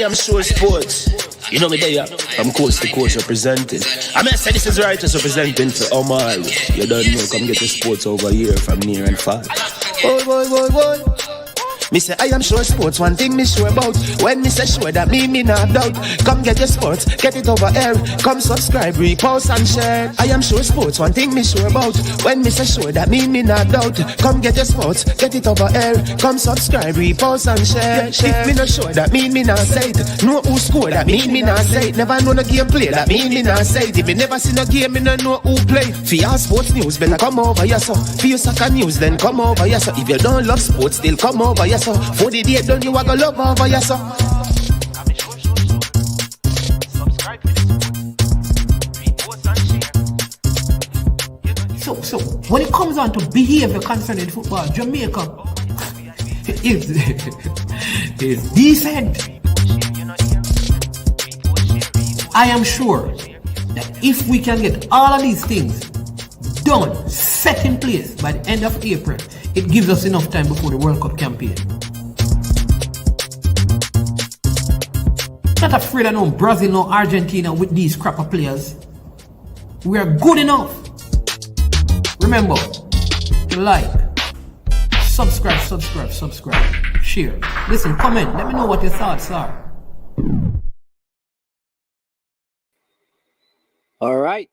am sure sports. You know me there, I'm coast to coast representing. I mean, I say this is righteous representing for Omar. You don't know, come get your sports over here from near and far. Boy. Me say I am sure sports, one thing me sure about. When me say sure, that me not doubt. Come get your sports, get it over here. Come subscribe, repost and share. I am sure sports, one thing me sure about. When me say sure, that me not doubt. Come get your sports, get it over here. Come subscribe, repost and share. If me not sure, that me not say it. Know who score, that me not say it. Never know no game play, that me not say it. If me never see no game, me not know who play. For your sports news, better come over here so. For your soccer news, then come over here so. If you don't love sports, still come over here so. For the day done, you are gonna love over here so. So when it comes on to behavior concerning football, Jamaica is decent. I am sure that if we can get all of these things done, set in place by the end of April, it gives us enough time before the World Cup campaign. Not afraid of no Brazil, no Argentina with these crap of players. We are good enough. Remember, like, subscribe, share. Listen, comment, let me know what your thoughts are. All right.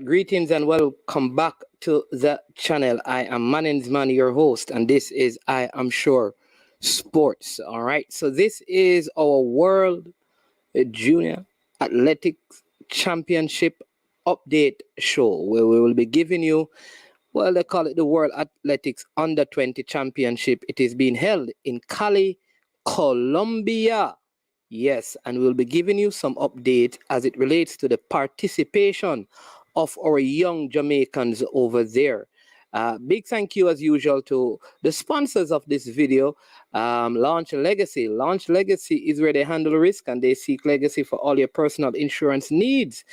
Greetings and welcome back to the channel. I am Maninsman, your host, and this is I Am Sure Sports. All right. So this is our World Junior Athletics Championship update show where we will be giving you, well, they call it the World Athletics Under 20 Championship. It is being held in Cali, Colombia. Yes, and we'll be giving you some updates as it relates to the participation of our young Jamaicans over there. Big thank you, as usual, to the sponsors of this video, Launch Legacy. Launch Legacy is where they handle risk and they seek legacy for all your personal insurance needs.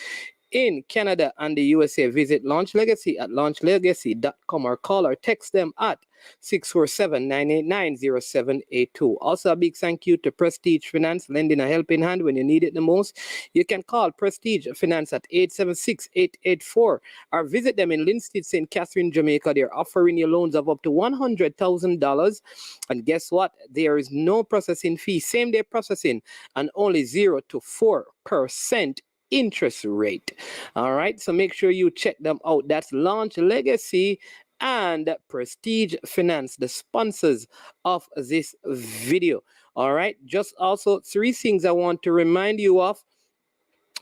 In Canada and the USA, visit Launch Legacy at launchlegacy.com or call or text them at 647-989-0782. Also, a big thank you to Prestige Finance, lending a helping hand when you need it the most. You can call Prestige Finance at 876-884 or visit them in Linstead, St. Catherine, Jamaica. They're offering you loans of up to $100,000. And guess what? There is no processing fee, same day processing, and only 0 to 4% interest rate. All right, so make sure you check them out. That's Launch Legacy and Prestige Finance, the sponsors of this video. All right, just also 3 things I want to remind you of.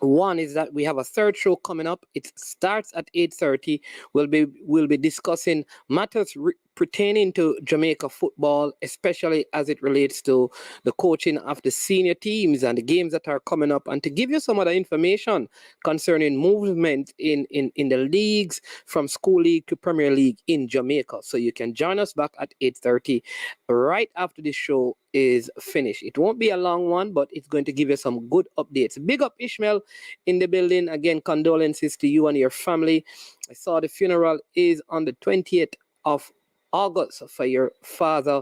One is that we have a third show coming up. It starts at 8:30. We'll be discussing matters pertaining to Jamaica football, especially as it relates to the coaching of the senior teams and the games that are coming up, and to give you some other information concerning movement in the leagues from school league to Premier League in Jamaica. So you can join us back at 8:30 right after the show is finished. It won't be a long one, but it's going to give you some good updates. Big up Ishmael in the building. Again, condolences to you and your family. I saw the funeral is on the 20th of August for your father,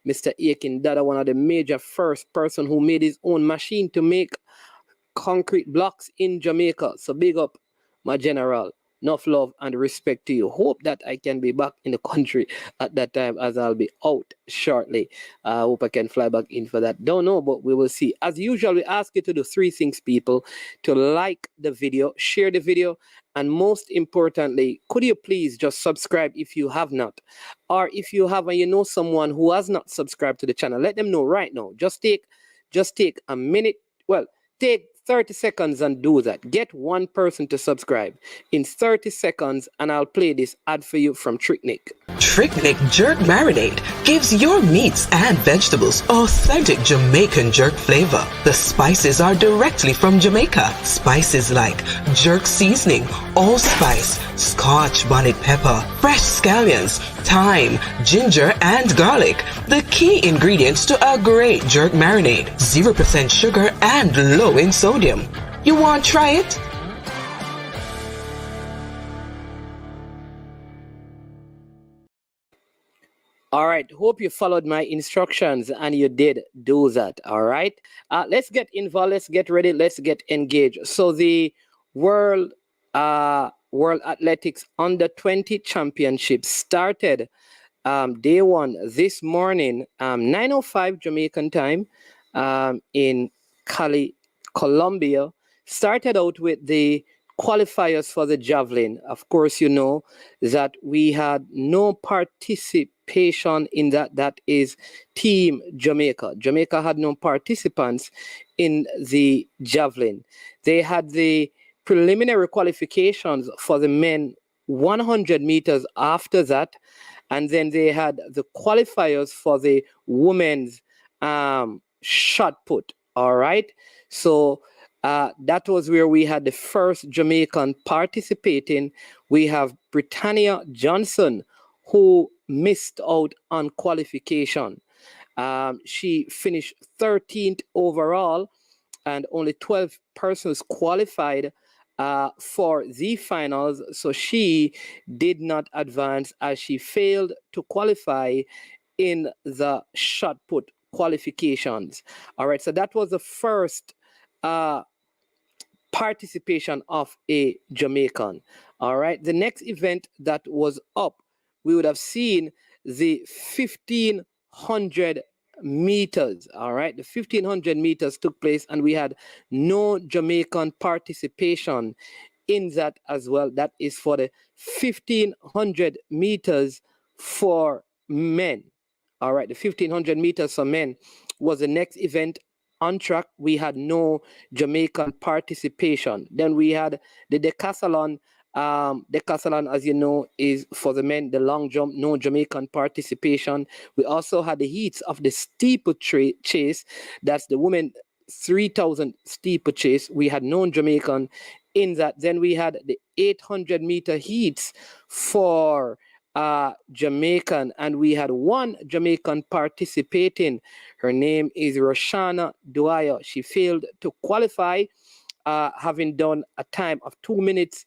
Mr. Aiken Dada, one of the major first person who made his own machine to make concrete blocks in Jamaica. So big up, my general. Enough love and respect to you. Hope that I can be back in the country at that time, as I'll be out shortly. I hope I can fly back in for that. Don't know, but we will see. As usual, we ask you to do 3 things, people: to like the video, share the video, and most importantly, could you please just subscribe if you have not? Or if you have and you know someone who has not subscribed to the channel, let them know right now. Just take a minute. Well, take 30 seconds and do that. Get one person to subscribe in 30 seconds, and I'll play this ad for you from Tricknick. Tricknick Jerk Marinade gives your meats and vegetables authentic Jamaican jerk flavor. The spices are directly from Jamaica. Spices like jerk seasoning, allspice, Scotch bonnet pepper, fresh scallions, thyme, ginger, and garlic. The key ingredients to a great jerk marinade. 0% sugar and low in sodium. You want to try it? All right. Hope you followed my instructions and you did do that. All right. Let's get involved. Let's get ready. Let's get engaged. So the World World Athletics Under 20 Championship started day one this morning, 9:05 Jamaican time, in Cali, Colombia. Started out with the qualifiers for the javelin. Of course, you know that we had no participation in that. That is Team Jamaica. Jamaica had no participants in the javelin. They had the preliminary qualifications for the men 100 meters after that. And then they had the qualifiers for the women's shot put. All right. So that was where we had the first Jamaican participating. We have Britannia Johnson, who missed out on qualification. She finished 13th overall, and only 12 persons qualified for the finals. So she did not advance as she failed to qualify in the shot put qualifications. All right. So that was the first participation of a Jamaican. All right. The next event that was up, we would have seen the 1500 meters. All right. The 1500 meters took place, and we had no Jamaican participation in that as well. That is for the 1500 meters for men. All right. The 1500 meters for men was the next event on track. We had no Jamaican participation. Then we had the decathlon. Decathlon, as you know, is for the men, the long jump, no Jamaican participation. We also had the heats of the steeplechase. That's the women 3,000 steeplechase. We had no Jamaican in that. Then we had the 800 meter heats for Jamaican, and we had one Jamaican participating. Her name is Roshana Dwyer. She failed to qualify, having done a time of 2 minutes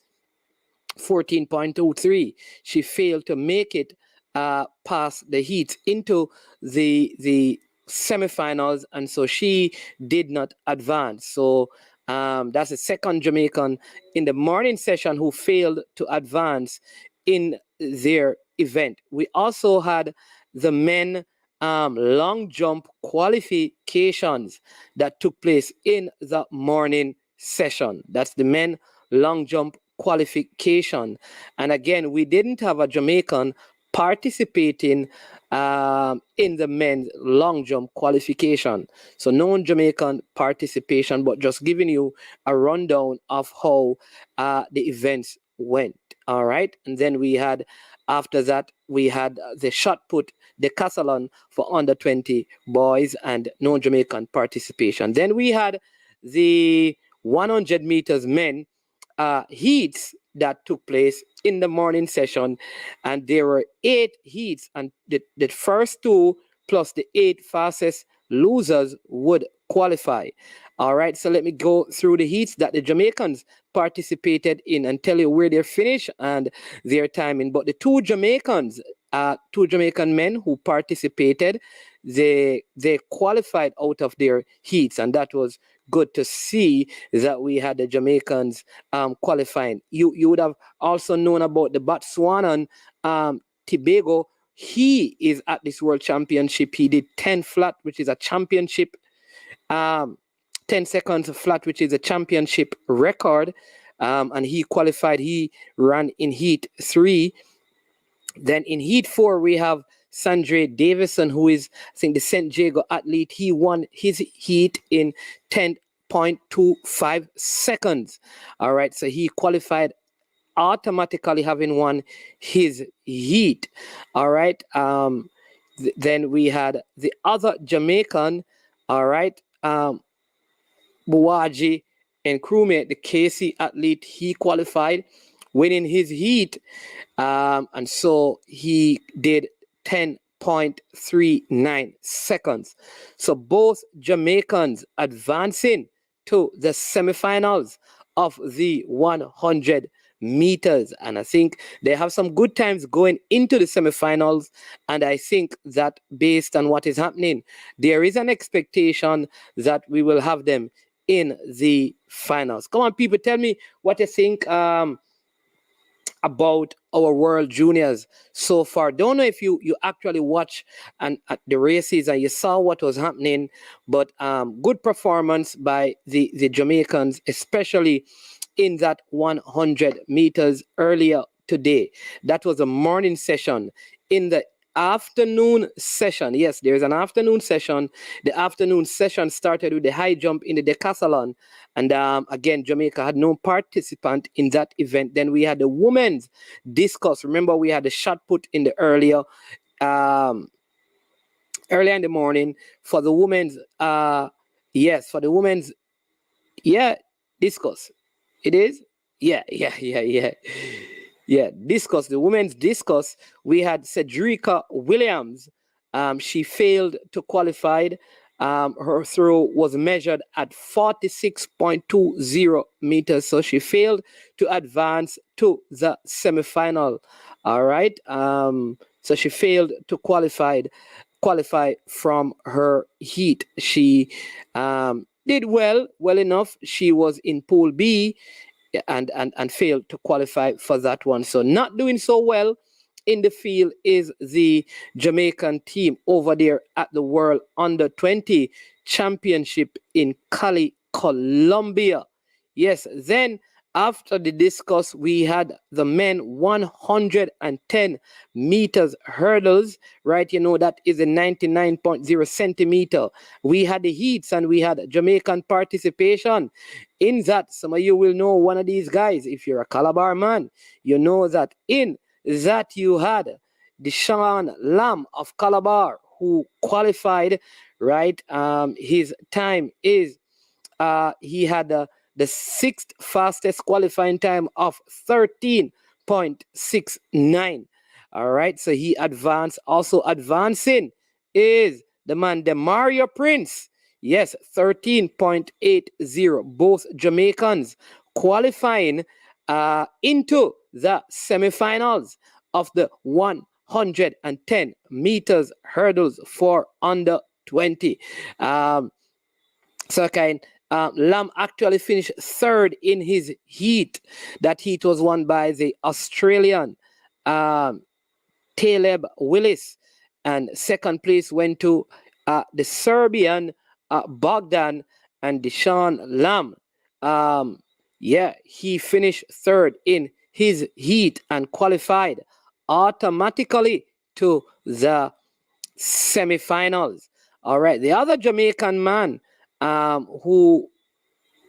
14.23. She failed to make it past the heat into the semifinals, and so she did not advance. So that's the second Jamaican in the morning session who failed to advance in their event. We also had the men long jump qualifications that took place in the morning session. That's the men long jump qualification. And again, we didn't have a Jamaican participating in the men's long jump qualification. So no Jamaican participation, but just giving you a rundown of how the events went. All right. And then we had, after that, we had the shot put, decathlon for under 20 boys, and no Jamaican participation. Then we had the 100 meters men heats that took place in the morning session, and there were 8 heats, and the first 2 plus the 8 fastest losers would qualify. All right, so let me go through the heats that the Jamaicans participated in and tell you where they finished and their timing. But the two Jamaican men who participated, they qualified out of their heats, and that was good to see that we had the Jamaicans qualifying. You would have also known about the Botswanan Tobago. He is at this World Championship. He did 10 flat, which is a championship, 10 seconds flat, which is a championship record. And he qualified. He ran in Heat 3. Then in Heat 4, we have Sandre Davison, who is, I think, the St. Jago athlete. He won his heat in 10.25 seconds. All right, so he qualified automatically, having won his heat. All right. Then we had the other Jamaican, all right, Buwaji Nkrumie, the KC athlete. He qualified, winning his heat, and so he did 10.39 seconds. So both Jamaicans advancing to the semifinals of the 100 meters. And I think they have some good times going into the semifinals. And I think that based on what is happening, there is an expectation that we will have them in the finals. Come on, people, tell me what you think about our World Juniors so far. Don't know if you actually watch and at the races and you saw what was happening, but good performance by the Jamaicans, especially in that 100 meters earlier today. That was a morning session. In the afternoon session, yes, there is an afternoon session. The afternoon session started with the high jump in the decathlon, and again, Jamaica had no participant in that event. Then we had the women's discus. Remember, we had the shot put in the earlier in the morning for the women's. Yes, for the women's. Yeah, discus. It is. Yeah. Yeah, discus, the women's discus, we had Cedrica Williams. She failed to qualify. Her throw was measured at 46.20 meters, so she failed to advance to the semifinal. All right. So she failed to qualify from her heat. She did well enough. She was in Pool B and failed to qualify for that one. So not doing so well in the field is the Jamaican team over there at the World Under-20 Championship in Cali, Colombia. Yes, then after the discus, we had the men 110 meters hurdles, right? You know, that is a 99.0 centimeter. We had the heats and we had Jamaican participation in that. Some of you will know one of these guys. If you're a Calabar man, you know that in that you had Deshaun Lamb of Calabar who qualified, right? His time is, he had the sixth fastest qualifying time of 13.69. All right, so he advanced. Also advancing is the man, Demario Prince. Yes, 13.80. Both Jamaicans qualifying into the semifinals of the 110 meters hurdles for under 20. Lamb actually finished third in his heat. That heat was won by the Australian Caleb Willis, and second place went to the Serbian Bogdan and Deshaun Lamb. He finished third in his heat and qualified automatically to the semifinals. All right, the other Jamaican man who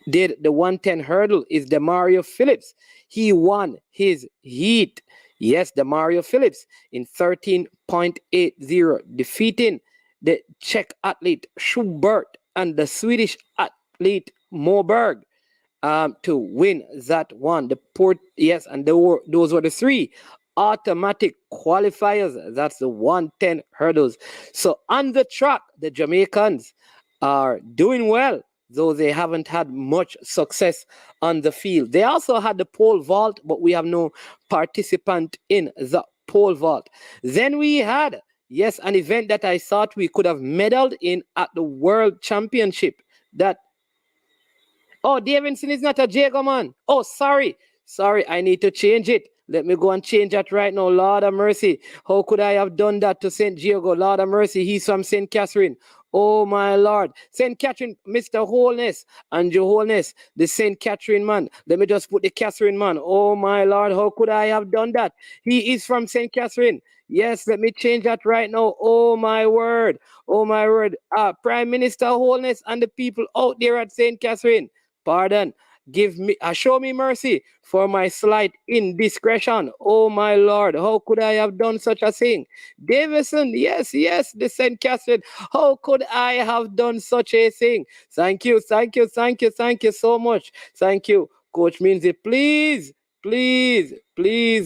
did the 110 hurdle is Demario Phillips. He won his heat. Yes, Demario Phillips in 13.80, defeating the Czech athlete Schubert and the Swedish athlete Moberg to win that one. And those were the three automatic qualifiers. That's the 110 hurdles. So on the track, the Jamaicans are doing well, though they haven't had much success on the field. They also had the pole vault, but we have no participant in the pole vault. Then we had, yes, an event that I thought we could have medaled in at the World Championship. Davison is not a Jago man. Oh, sorry, I need to change it. Let me go and change that right now. Lord of mercy. How could I have done that to St. Diego? Lord of mercy, he's from St. Catherine. Oh, my Lord. St. Catherine, Mr. Wholeness and your Wholeness, the St. Catherine man. Let me just put the Catherine man. Oh, my Lord, how could I have done that? He is from St. Catherine. Yes, let me change that right now. Oh, my word. Oh, my word. Prime Minister Wholeness and the people out there at St. Catherine, pardon. Show me mercy for my slight indiscretion. Oh my Lord, how could I have done such a thing? Davison, yes, the St. Catherine. How could I have done such a thing? Thank you so much. Thank you, Coach Minzy. Please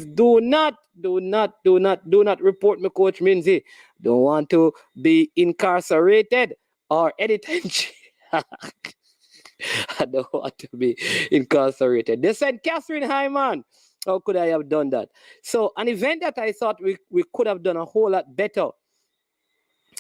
do not report me, Coach Minzy. Don't want to be incarcerated or anything. I don't want to be incarcerated. The St. Catherine High man. How could I have done that? So an event that I thought we could have done a whole lot better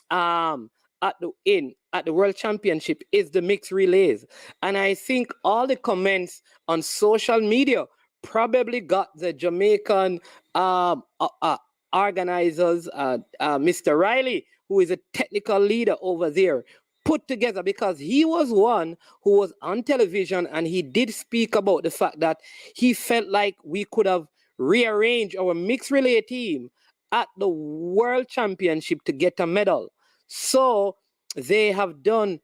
at the World Championship is the mixed relays. And I think all the comments on social media probably got the Jamaican organizers, Mr. Riley, who is a technical leader over there, put together, because he was one who was on television and he did speak about the fact that he felt like we could have rearranged our mixed relay team at the World Championship to get a medal. So they have done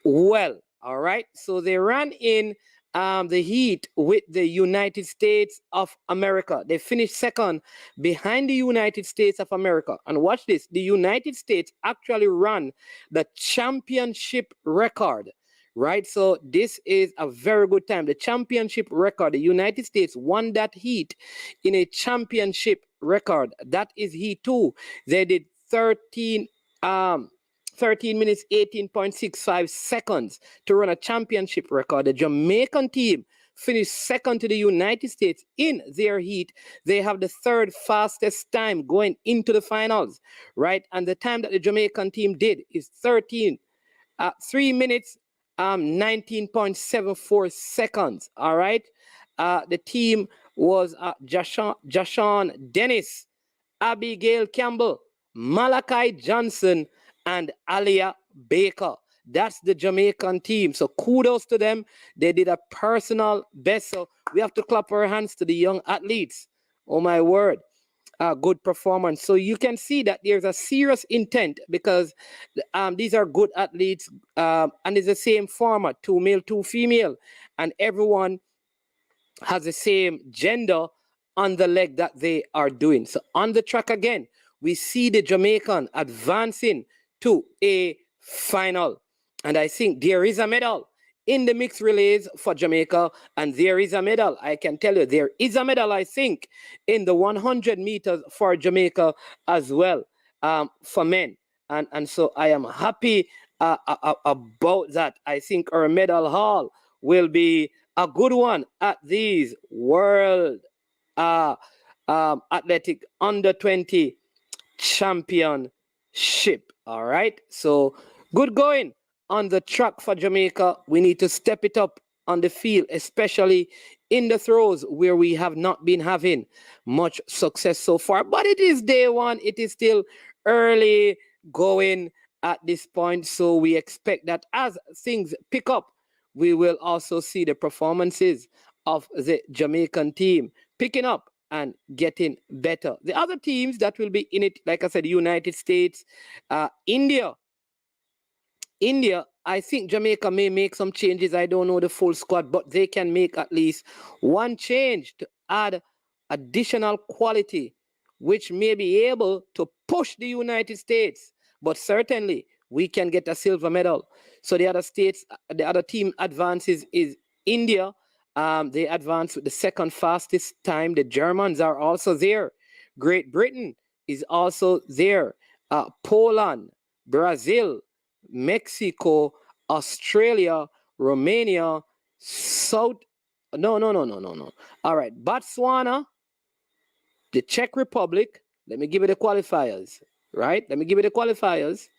well, all right? So they ran in the heat with the United States of America. They finished second behind the United States of America. And watch this, the United States actually ran the championship record, right? So this is a very good time. The championship record, the United States won that heat in a championship record. That is heat 2. They did 13 minutes 18.65 seconds to run a championship record. The Jamaican team finished second to the United States in their heat. They have the third fastest time going into the finals, right? And the time that the Jamaican team did is 3 minutes 19.74 seconds, all right? The team was Jashawn Dennis, Abigail Campbell, Malachi Johnson, and Alia Baker. That's the Jamaican team. So kudos to them. They did a personal best. So we have to clap our hands to the young athletes. Oh my word. Good performance. So you can see that there's a serious intent, because these are good athletes, and it's the same format, 2 male, 2 female, and everyone has the same gender on the leg that they are doing. So on the track again, we see the Jamaican advancing to a final. And I think there is a medal in the mixed relays for Jamaica, and there is a medal. I can tell you there is a medal, I think, in the 100 meters for Jamaica as well, for men. And so I am happy about that. I think our medal haul will be a good one at these World Athletic Under 20 Championship. All right, so good going on the track for Jamaica. We need to step it up on the field, especially in the throws where we have not been having much success so far. But it is day one. It is still early going at this point. So we expect that as things pick up, we will also see the performances of the Jamaican team picking up and getting better. The other teams that will be in it, like I said, United States, India, I think Jamaica may make some changes. I don't know the full squad, but they can make at least one change to add additional quality, which may be able to push the United States. But certainly, we can get a silver medal. So the other team advances is India. They advance with the second fastest time. The Germans are also there. Great Britain is also there. Poland, Brazil, Mexico, Australia, Romania, All right, Botswana, the Czech Republic. Let me give you the qualifiers, right? Let me give you the qualifiers.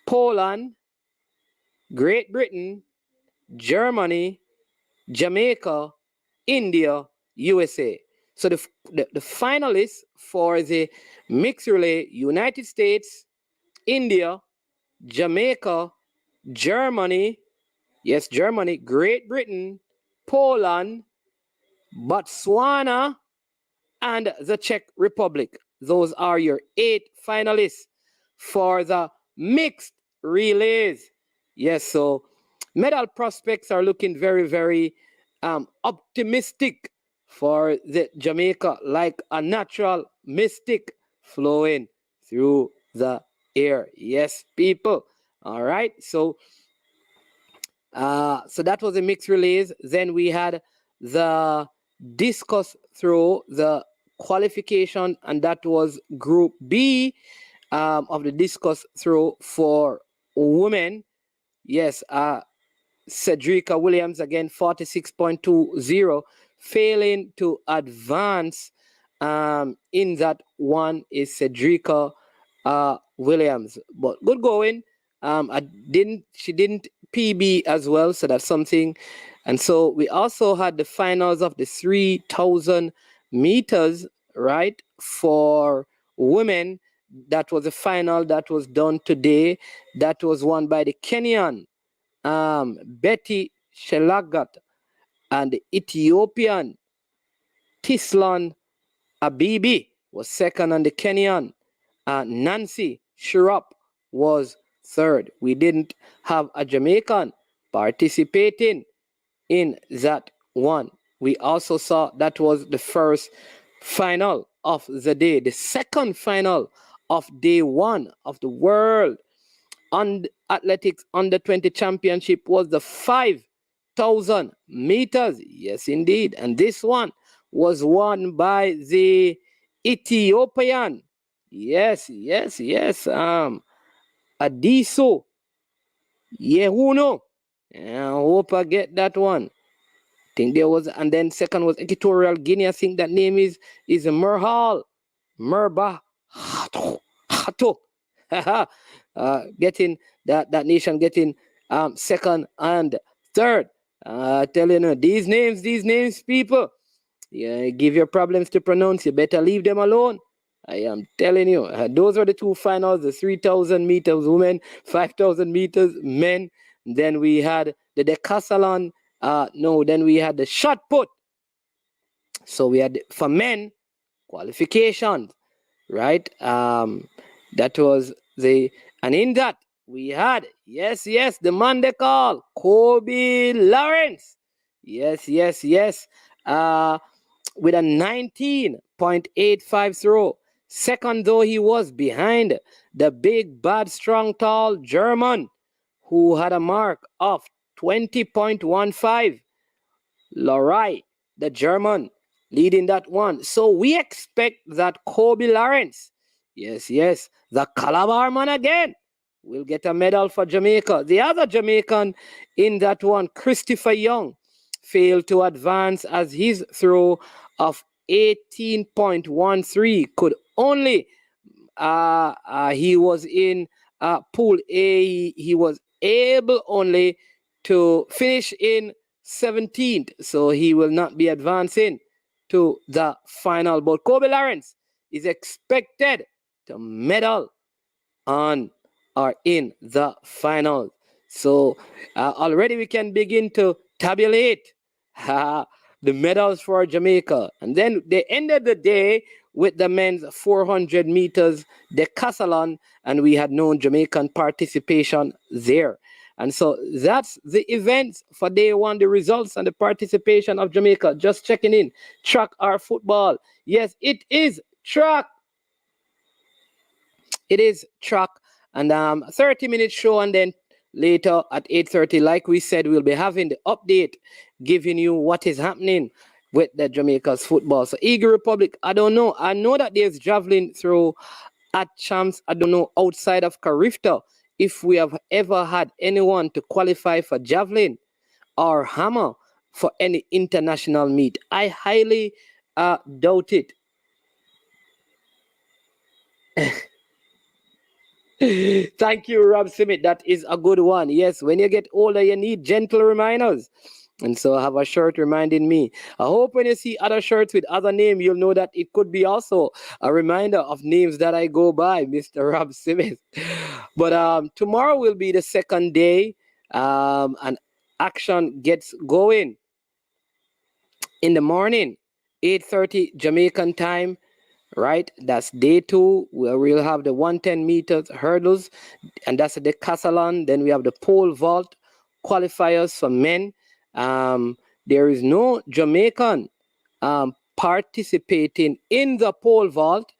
Poland, Great Britain, Germany, Jamaica, India, USA. So the finalists for the mixed relay: United States, India, Jamaica, Germany, yes, Germany, Great Britain, Poland, Botswana, and the Czech Republic. Those are your 8 finalists for the mixed relays. Yes, so medal prospects are looking very, very optimistic for the Jamaica, like a natural mystic flowing through the air. Yes, people. All right. So that was the mixed relays. Then we had the discus throw, the qualification, and that was Group B of the discus throw for women. Yes, Cedrica Williams, again, 46.20, failing to advance in that one is Cedrica Williams. But good going. She didn't PB as well, so that's something. And so we also had the finals of the 3,000 meters, right, for women. That was a final that was done today. That was won by the Kenyan Betty Shelagat and the Ethiopian Tislan Abibi was second, and the Kenyan Nancy Shirap was third. We didn't have a Jamaican participating in that one. We also saw that was the first final of the day, the second final of day one of the World Athletics Under 20 Championship was the 5,000 meters. Yes, indeed. And this one was won by the Ethiopian. Yes. Adiso Yehuno. I hope I get that one. I think there was, and then second was Equatorial Guinea. I think that name is Merhal. Merba Hato. Getting that nation getting second and third. Telling you these names, people. Yeah, give your problems to pronounce. You better leave them alone. I am telling you, those are the two finals: the 3,000 meters women, 5,000 meters men. Then we had the decathlon. Then we had the shot put. So we had for men qualifications, right? That was and in that we had yes, the man they call Kobe Lawrence. Yes. With a 19.85 throw. Second, though, he was behind the big, bad, strong, tall German who had a mark of 20.15. Lorai, the German, leading that one. So we expect that Kobe Lawrence, yes, the Calabar man again, will get a medal for Jamaica. The other Jamaican in that one, Christopher Young, failed to advance as his throw of 18.13 could only he was in pool A. He was able only to finish in 17th, so he will not be advancing to the final. But Kobe Lawrence is expected to medal on or in the final. So already we can begin to tabulate the medals for Jamaica. And then they ended the day with the men's 400 meters decathlon, and we had no Jamaican participation there. And so that's the events for day one, the results and the participation of Jamaica. Just checking in. Track or football? Yes, it is track. It is track. And 30-minute show, and then later at 8:30, like we said, we'll be having the update, giving you what is happening with the Jamaica's football. So Eagle Republic, I don't know. I know that there's javelin throw at champs. I don't know outside of Carifta if we have ever had anyone to qualify for javelin or hammer for any international meet. I highly doubt it. Thank you, Rob Simit. That is a good one. Yes, when you get older, you need gentle reminders. And so I have a shirt reminding me. I hope when you see other shirts with other names, you'll know that it could be also a reminder of names that I go by, Mr. Rob Simit. But tomorrow will be the second day, and action gets going in the morning, 8:30 Jamaican time. Right, that's day two, where we'll have the 110 meters hurdles, and that's the decathlon. Then we have the pole vault qualifiers for men. There is no Jamaican participating in the pole vault.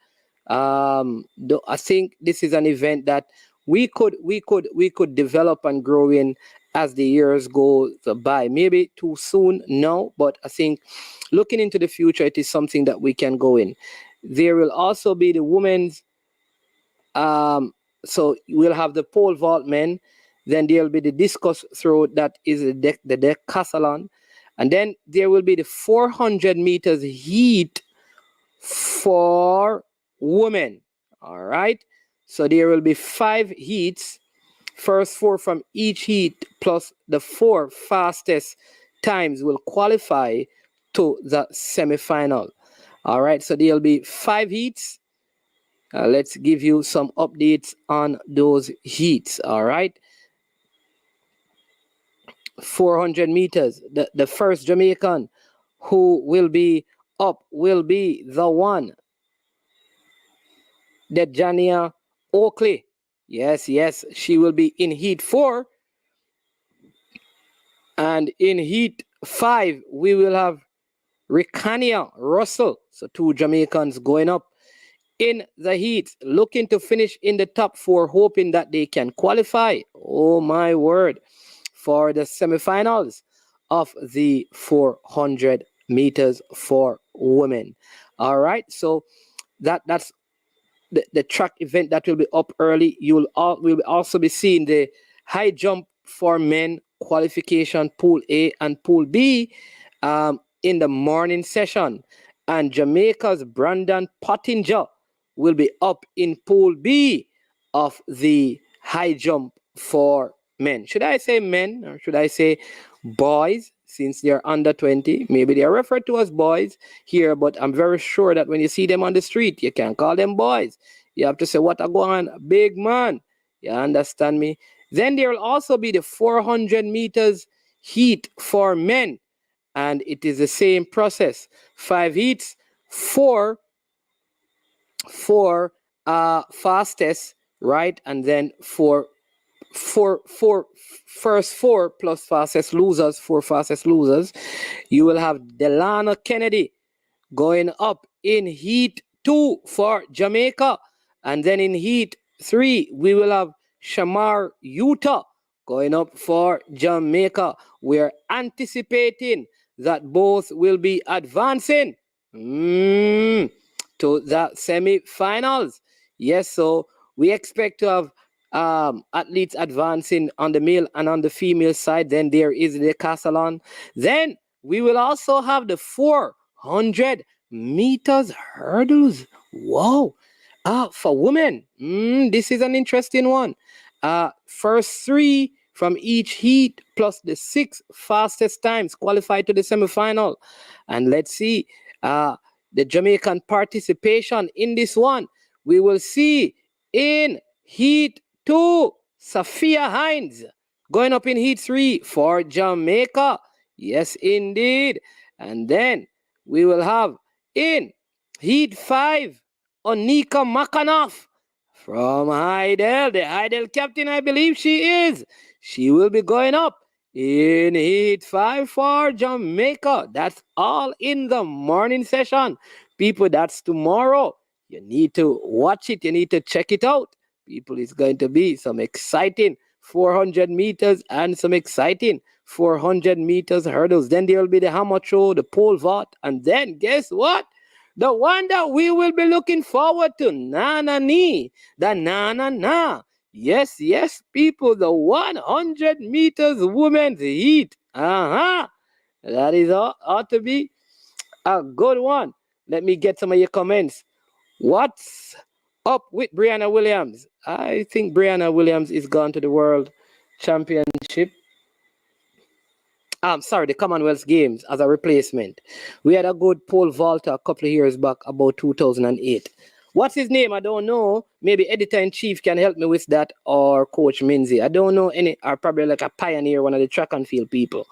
I think this is an event that we could develop and grow in as the years go by. Maybe too soon now, but I think looking into the future, it is something that we can go in. There will also be the women's, so we'll have the pole vault men, then there'll be the discus throw, that is the decathlon, And then there will be the 400 meters heat for women. All right. So there will be 5 heats, first 4 from each heat, plus the 4 fastest times will qualify to the semi-final. All right. So there'll be 5 heats. Let's give you some updates on those heats. All right. 400 meters. The first Jamaican who will be up will be the one, the Jania Oakley. Yes, she will be in heat 4. And in heat 5, we will have Ricania Russell. So 2 Jamaicans going up in the heat, looking to finish in the top 4, hoping that they can qualify. Oh my word, for the semifinals of the 400 meters for women. All right, so that's the track event that will be up early. We'll also be seeing the high jump for men qualification, Pool A and Pool B, in the morning session. And Jamaica's Brandon Pottinger will be up in Pool B of the high jump for men. Should I say men or should I say boys? Since they're under 20, maybe they are referred to as boys here, but I'm very sure that when you see them on the street, you can't call them boys. You have to say, what a go on, big man. You understand me? Then there will also be the 400 meters heat for men. And it is the same process. 5 heats, 4 fastest, right? And then first 4 plus fastest losers, 4 fastest losers. You will have Delano Kennedy going up in heat 2 for Jamaica. And then in heat 3, we will have Shamar Utah going up for Jamaica. We're anticipating that both will be advancing to the semi-finals. Yes, so we expect to have athletes advancing on the male and on the female side. Then there is the decathlon. Then we will also have the 400 meters hurdles. Wow. For women, this is an interesting one. First 3 from each heat plus the 6 fastest times qualify to the semifinal. And let's see the Jamaican participation in this one. We will see in heat 2, Sophia Hines going up in heat 3 for Jamaica. Yes, indeed. And then we will have in heat 5, Onika Makanoff from Heidel, the Heidel captain, I believe she is. She will be going up in heat 5 for Jamaica. That's all in the morning session. People, that's tomorrow. You need to watch it. You need to check it out. People, it's going to be some exciting 400 meters and some exciting 400 meters hurdles. Then there will be the hammer throw, the pole vault, and then guess what? The one that we will be looking forward to, Nana Ni, the Nana Na. Yes, people, the 100 meters women's heat. That is ought to be a good one. Let me get some of your comments. What's up with Brianna Williams? I think Brianna Williams is gone to the World Championship. The Commonwealth Games as a replacement. We had a good pole vaulter a couple of years back, about 2008. What's his name? I don't know. Maybe editor-in-chief can help me with that, or Coach Minzy. I don't know any, or probably like a pioneer, one of the track and field people.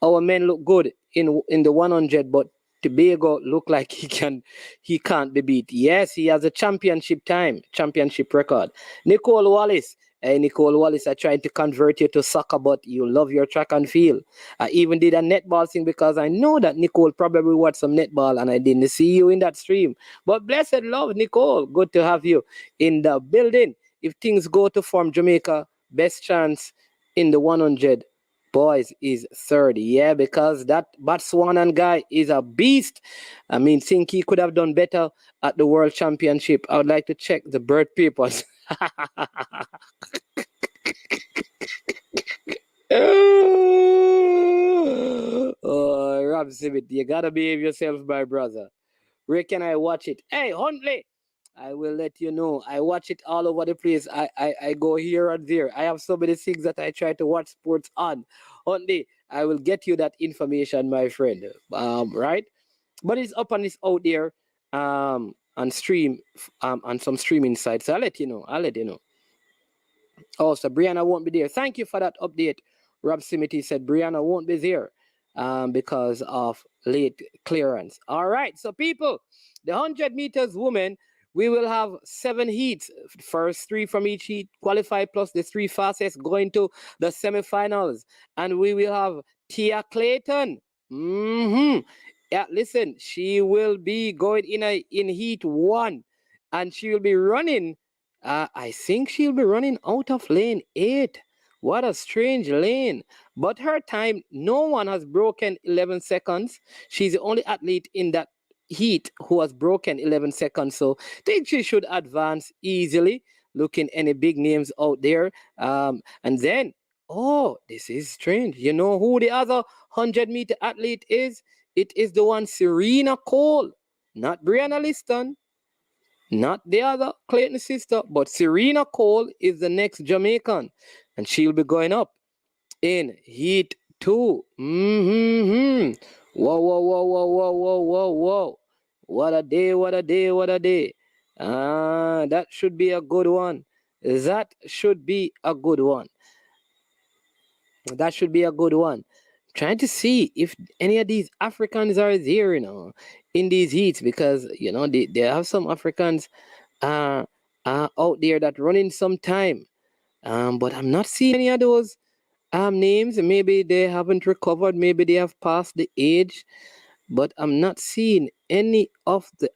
Our men look good in the 100, but Tobago look like he can't be beat. Yes, he has a championship record. Nicole Wallace. Hey, Nicole Wallace, I tried to convert you to soccer, but you love your track and field. I even did a netball thing because I know that Nicole probably watched some netball and I didn't see you in that stream. But blessed love, Nicole. Good to have you in the building. If things go to form, Jamaica, best chance in the 100 boys is 30. Yeah, because that Botswanan guy is a beast. I mean, think he could have done better at the World Championship. I would like to check the birth papers. Oh, Rob Simmett, you gotta behave yourself, my brother. Where can I watch it? Hey, Huntley, I will let you know. I watch it all over the place. I go here and there. I have so many things that I try to watch sports on. Huntley, I will get you that information, my friend. Right? But it's up and it's out there on stream on some streaming sites. So I'll let you know. I'll let you know. Oh, so Brianna won't be there. Thank you for that update. Rob Simity said Brianna won't be there because of late clearance. All right, so people, the 100 meters women, we will have 7 heats. First 3 from each heat qualify, plus the 3 fastest going to the semifinals. And we will have Tia Clayton. Yeah, listen, she will be going in heat 1, and she will be running. I think she'll be running out of lane 8. What a strange lane. But her time, no one has broken 11 seconds. She's the only athlete in that heat who has broken 11 seconds. So I think she should advance easily. Looking any big names out there. And then, oh, this is strange. You know who the other 100-meter athlete is? It is the one Serena Cole, not Brianna Liston. Not the other Clayton sister, but Serena Cole is the next Jamaican, and she'll be going up in heat 2. Whoa, whoa, whoa, whoa, whoa, whoa, whoa, whoa. What a day, what a day, what a day. That should be a good one. That should be a good one. That should be a good one. Trying to see if any of these Africans are there, in these heats, because they have some Africans out there that running some time. But I'm not seeing any of those names. Maybe they haven't recovered, maybe they have passed the age, but I'm not seeing any of the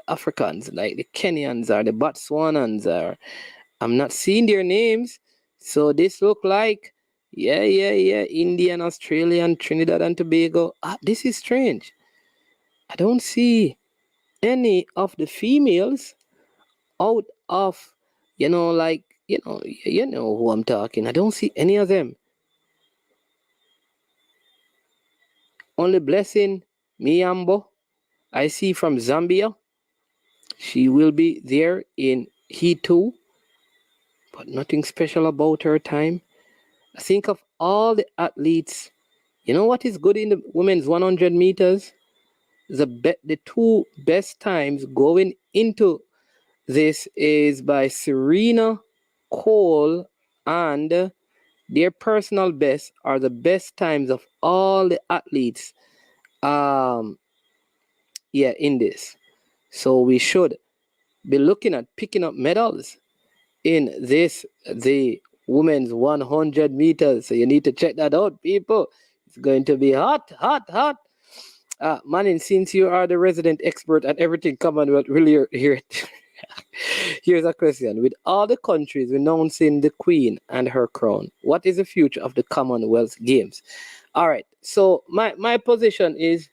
Africans, like the Kenyans or the Botswanans, or I'm not seeing their names. So this look like Indian, Australian, Trinidad and Tobago. This is strange. I don't see any of the females out of, you know who I'm talking. I don't see any of them. Only Blessing Miambo, I see from Zambia. She will be there in Heat 2, but nothing special about her time. I think of all the athletes. You know what is good in the women's 100 meters? The 2 best times going into this is by Serena Cole, and their personal best are the best times of all the athletes in this. So we should be looking at picking up medals in this, the women's 100 meters. So you need to check that out, people. It's going to be hot, hot, hot. Manning, since you are the resident expert at everything Commonwealth, really here. Here's a question. With all the countries renouncing the Queen and her crown, what is the future of the Commonwealth Games? All right. So my position is,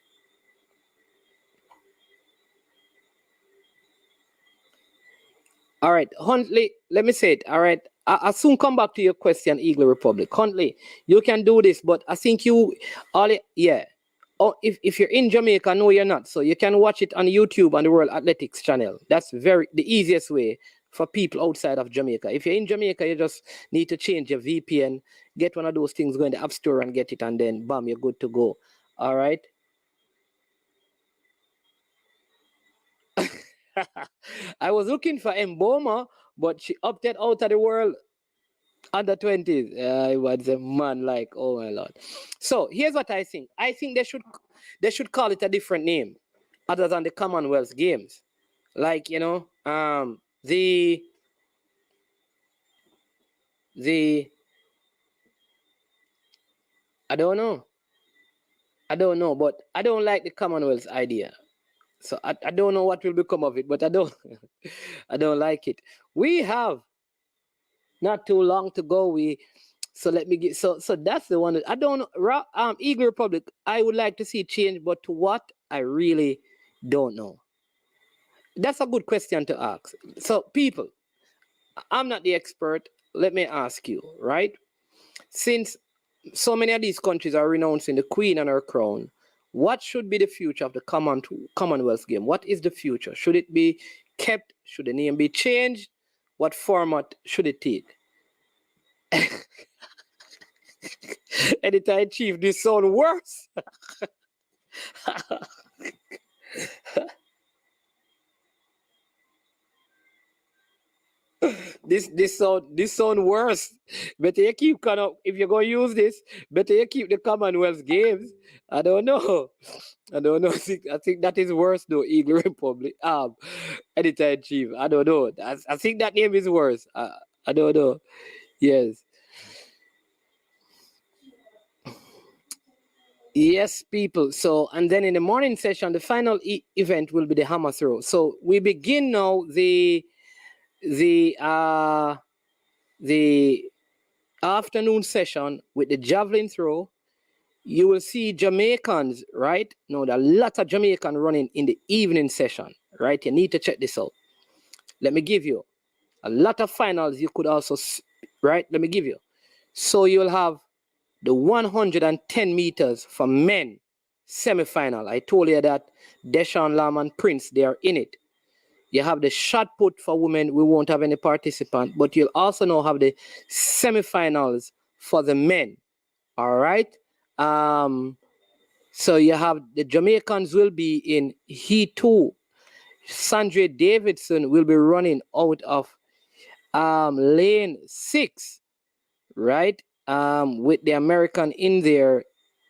all right, Huntley, let me say it. All right. I'll soon come back to your question, Eagle Republic. Huntley, you can do this, but I think if you're in Jamaica, no, you're not. So you can watch it on YouTube on the World Athletics channel. That's the easiest way for people outside of Jamaica. If you're in Jamaica, you just need to change your VPN, get one of those things, go in the App Store and get it, and then bam, you're good to go. All right. I was looking for Mboma, but she opted out of the World under 20s. It was a man like, oh my Lord. So here's what I think. I think they should call it a different name other than the Commonwealth Games. Like, the I don't know, but I don't like the Commonwealth idea. So I don't know what will become of it, but I don't I don't like it. We have not too long to go. So let me get so that's the one that I don't know. Eagle Republic, I would like to see change, but to what, I really don't know. That's a good question to ask. So people, I'm not the expert. Let me ask you, right? Since so many of these countries are renouncing the Queen and her crown. What should be the future of the Commonwealth game? What is the future? Should it be kept? Should the name be changed? What format should it take? Editor in Chief, this sound worse. This sound worse. Better you keep if you're gonna use this, better you keep the Commonwealth games. I don't know. I think that is worse though, Eagle Republic. Editor in Chief. I don't know. I think that name is worse. I don't know. Yes. Yes, people. So, and then in the morning session, the final event will be the hammer throw. So we begin now the afternoon session with the javelin throw. You will see Jamaicans, right? No, there are lots of Jamaican running in the evening session, right? You need to check this out. Let me give you a lot of finals. You could also, right? Let me give you. So you'll have the 110 meters for men semi-final. I told you that Deshaun Lam and Prince, they are in it. You have the shot put for women. We won't have any participant, but you'll also now have the semi-finals for the men. All right. So you have the Jamaicans will be in Heat 2. Sandra Davison will be running out of lane 6, right? With the American in there,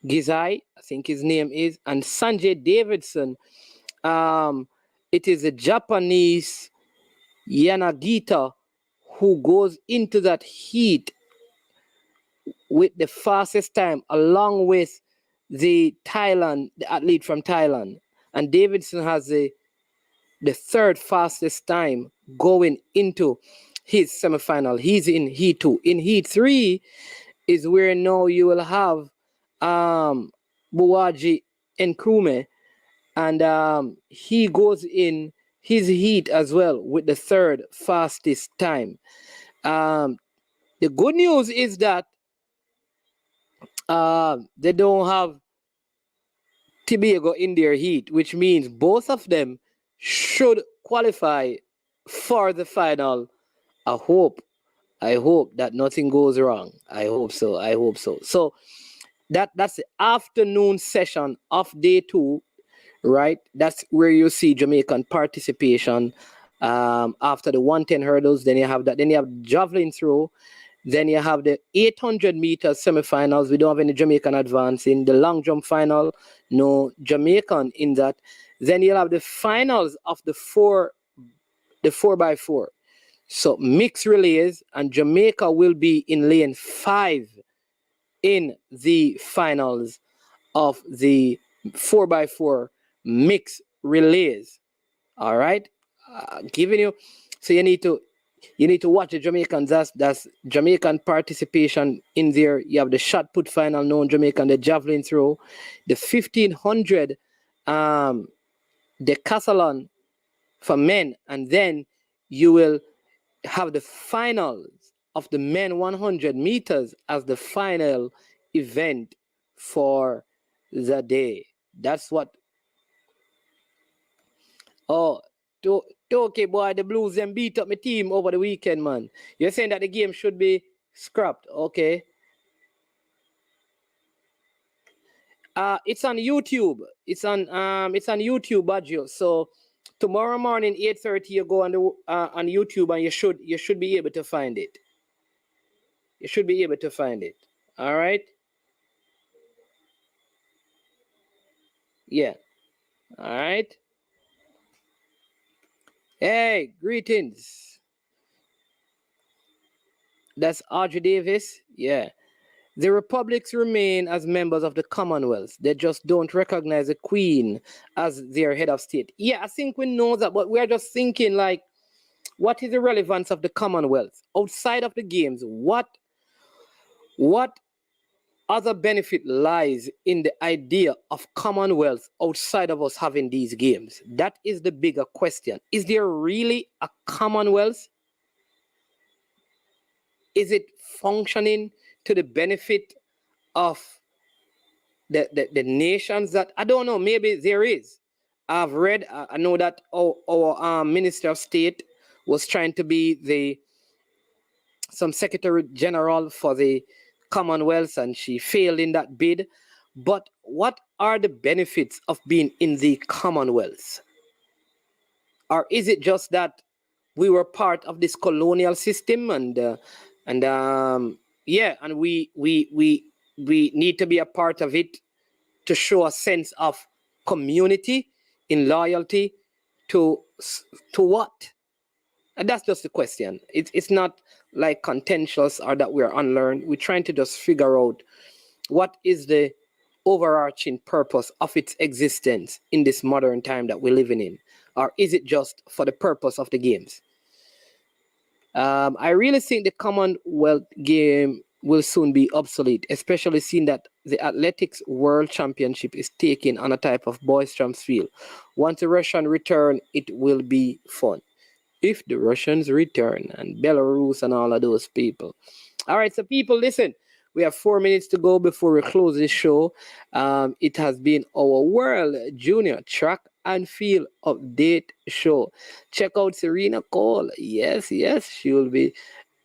Gizai, I think his name is, and Sanjay Davidson. It is a Japanese Yanagita who goes into that heat with the fastest time, along with the athlete from Thailand. And Davidson has the third fastest time going into his semifinal. He's in Heat 2. In Heat 3 is where now you will have Buwaji Nkrumie, and he goes in his heat as well with the third fastest time. The good news is that they don't have Tobago in their heat, which means both of them should qualify for the final. I hope that nothing goes wrong. I hope so. So that's the afternoon session of day 2, right? That's where you see Jamaican participation after the 110 hurdles. Then you have that. Then you have javelin throw. Then you have the 800 meter semifinals. We don't have any Jamaican advancing. The long jump final, no Jamaican in that. Then you'll have the finals of the 4x4. So mixed relays, and Jamaica will be in lane 5 in the finals of the 4x4 mixed relays. All right, giving you. So you need to watch the Jamaicans. That's Jamaican participation in there. You have the shot put final, known Jamaican, the javelin throw, the 1500 decathlon for men, and then you will have the finals of the men 100 meters as the final event for the day. That's what. Oh, okay, boy, the Blues then beat up my team over the weekend, man. You're saying that the game should be scrapped, okay? It's on YouTube. It's on YouTube, Baggio. So tomorrow morning, 8:30, you go on YouTube, and you should be able to find it. You should be able to find it. All right. Yeah. All right. Hey, greetings. That's Audrey Davis. Yeah. The republics remain as members of the Commonwealth. They just don't recognize the Queen as their head of state. Yeah, I think we know that, but we're just thinking, like, what is the relevance of the Commonwealth? Outside of the games, what other benefit lies in the idea of Commonwealth outside of us having these games? That is the bigger question. Is there really a Commonwealth? Is it functioning to the benefit of the nations that, I don't know, maybe there is. I've read, I know that our Minister of State was trying to be some Secretary General for the Commonwealth, and she failed in that bid. But what are the benefits of being in the Commonwealth? Or is it just that we were part of this colonial system, and we need to be a part of it to show a sense of community in loyalty to what? And that's just the question. It's not like contentious or that we're unlearned. We're trying to just figure out what is the overarching purpose of its existence in this modern time that we're living in. Or is it just for the purpose of the games? I really think the Commonwealth game will soon be obsolete, especially seeing that the Athletics World Championship is taken on a type of boisterous field. Once the Russians return, it will be fun. If the Russians return, and Belarus and all of those people. All right, so people, listen. We have 4 minutes to go before we close this show. It has been our World Junior Track and Field Update show. Check out Serena Cole. Yes, she will be.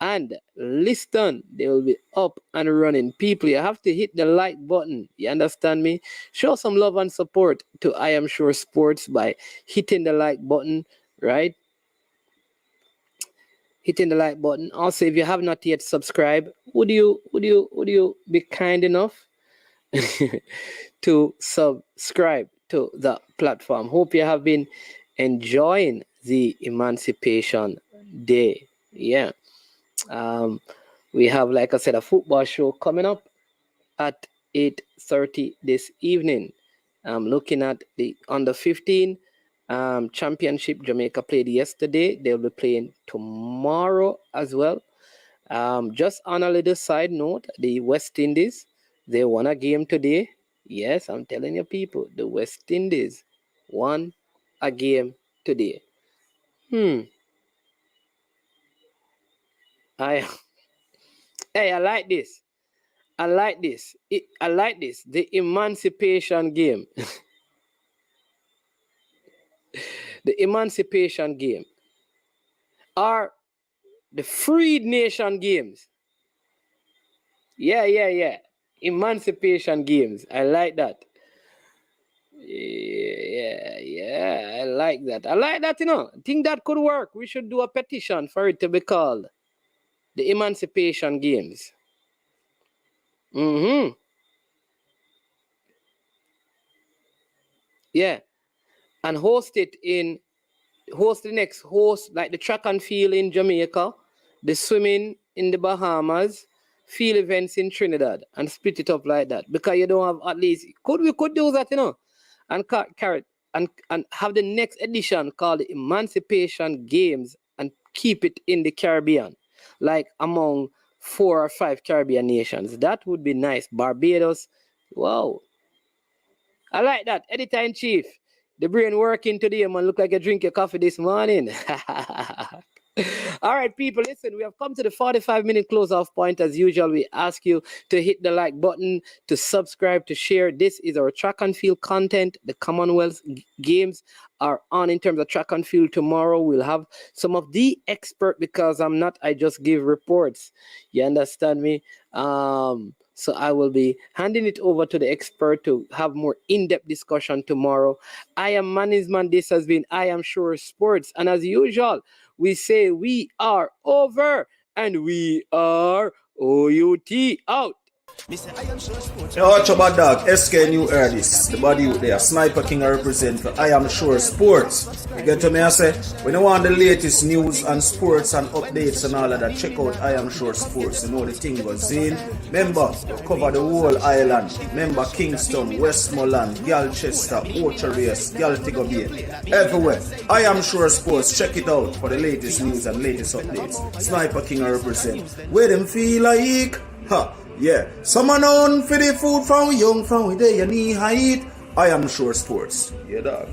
And listen, they will be up and running. People, you have to hit the like button. You understand me? Show some love and support to I Am Sure Sports by hitting the like button, right? Hitting the like button. Also, if you have not yet subscribed, would you be kind enough to subscribe to the platform? Hope you have been enjoying the Emancipation Day. Yeah. We have, like I said, a football show coming up at 8:30 this evening. I'm looking at the under 15 championship. Jamaica played yesterday. They'll be playing tomorrow as well. Just on a little side note, the West Indies, they won a game today. Yes, I'm telling you people, the West Indies won a game today. I like this. I like this. The Emancipation game. The Emancipation game. Are the Freed Nation games. Yeah. Emancipation games. I like that. Yeah. I like that. I think that could work. We should do a petition for it to be called the Emancipation Games. Yeah. And host the next like the track and field in Jamaica, the swimming in the Bahamas, field events in Trinidad, and split it up like that. Because you don't have at least, we could do that, and carry it and have the next edition called the Emancipation Games and keep it in the Caribbean, like among 4 or 5 Caribbean nations. That would be nice. Barbados, wow. I like that. Editor-in-Chief. The brain working today, man. Look like you drink your coffee this morning. All right, people, listen, we have come to the 45-minute close-off point. As usual, we ask you to hit the like button, to subscribe, to share. This is our track and field content. The Commonwealth Games are on in terms of track and field. Tomorrow, we'll have some of the expert, because I just give reports. You understand me? So I will be handing it over to the expert to have more in-depth discussion tomorrow. I am Manizman. This has been I Am Sure Sports. And as usual, we say we are over and we are OUT out. Yo, watch about dog, SK New Erdis, the body out there, Sniper King I represent for I Am Sure Sports. You get to me, I say, when you want the latest news and sports and updates and all of that, check out I Am Sure Sports. You know the thing goes in. Remember, you cover the whole island. Remember Kingston, Westmoreland, Galchester, Ocho Race, Galtigo Bay, everywhere. I Am Sure Sports, check it out for the latest news and latest updates. Sniper King I represent. Where them feel like, yeah, someone on for the food from young, from where they knee height. I Am Sure Sports. Yeah, dog.